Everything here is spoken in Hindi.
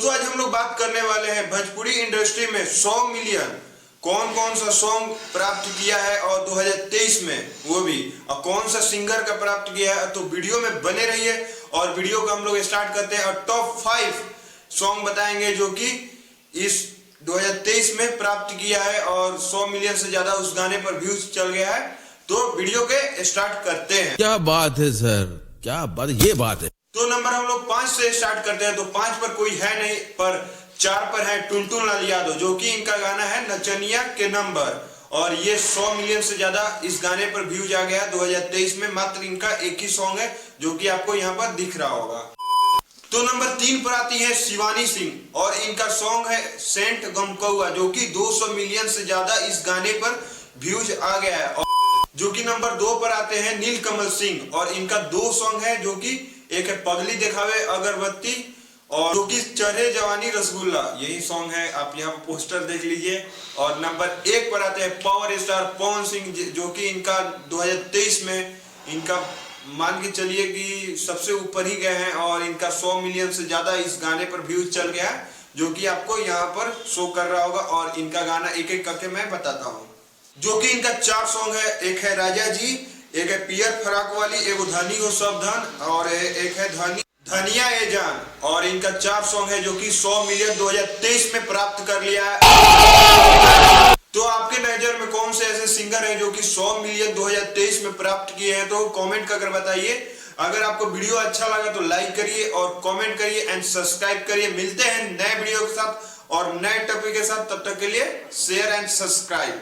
दोस्तों आज हम लोग बात करने वाले हैं भोजपुरी इंडस्ट्री में 100 मिलियन कौन कौन सा सॉन्ग प्राप्त किया है और 2023 में वो भी और कौन सा सिंगर का प्राप्त किया है। तो वीडियो में बने रहिए और वीडियो को हम लोग स्टार्ट करते हैं और टॉप 5 सॉन्ग बताएंगे जो कि इस 2023 में प्राप्त किया है और 100 मिलियन से ज्यादा उस गाने पर व्यूज चल गया है। तो वीडियो के स्टार्ट करते हैं। क्या बात है सर, क्या बात, ये बात है। तो नंबर हम लोग 5 से स्टार्ट करते हैं। तो 5 पर कोई है नहीं, पर 4 पर है टुनटुन लाल यादव, जो कि इनका गाना है नचनिया के नंबर और ये 100 मिलियन से ज्यादा इस गाने पर व्यूज आ गया 2023 में। मात्र इनका एक ही सॉन्ग है जो कि आपको यहाँ पर दिख रहा होगा। तो नंबर 3 पर आती है शिवानी सिंह और इनका सॉन्ग है सेंट गमकौआ, जो कि 200 मिलियन से ज्यादा इस गाने पर व्यूज आ गया है। और जो कि नंबर 2 पर आते हैं नीलकमल सिंह और इनका 2 सॉन्ग है, जो कि एक है पगली दिखावे अगरबत्ती और जो कि चढ़े जवानी रसगुल्ला, यही सॉन्ग है। आप यहाँ पर पोस्टर देख लीजिए। और नंबर 1 पर आते हैं पावर स्टार पवन सिंह, जो कि इनका 2023 में इनका मान के चलिए कि सबसे ऊपर ही गए हैं और इनका 100 मिलियन से ज्यादा इस गाने पर व्यूज चल गया है, जो कि आपको यहाँ पर शो कर रहा होगा। और इनका गाना एक एक करके मैं बताता हूँ। जो कि इनका 4 सॉन्ग है, एक है राजा जी, एक है पियर फराक वाली, एक धनी हो सब धन और एक है धनिया ए जान। और इनका 4 सॉन्ग है जो कि 100 मिलियन 2023 में प्राप्त कर लिया है। तो आपके नजर में कौन से ऐसे सिंगर हैं जो कि 100 मिलियन 2023 में प्राप्त किए हैं, तो कमेंट करके बताइए। अगर आपको वीडियो अच्छा लगा तो लाइक करिए और कमेंट करिए एंड सब्सक्राइब करिए। मिलते हैं नए वीडियो के साथ और नए टॉपिक के साथ, तब तक के लिए शेयर एंड सब्सक्राइब।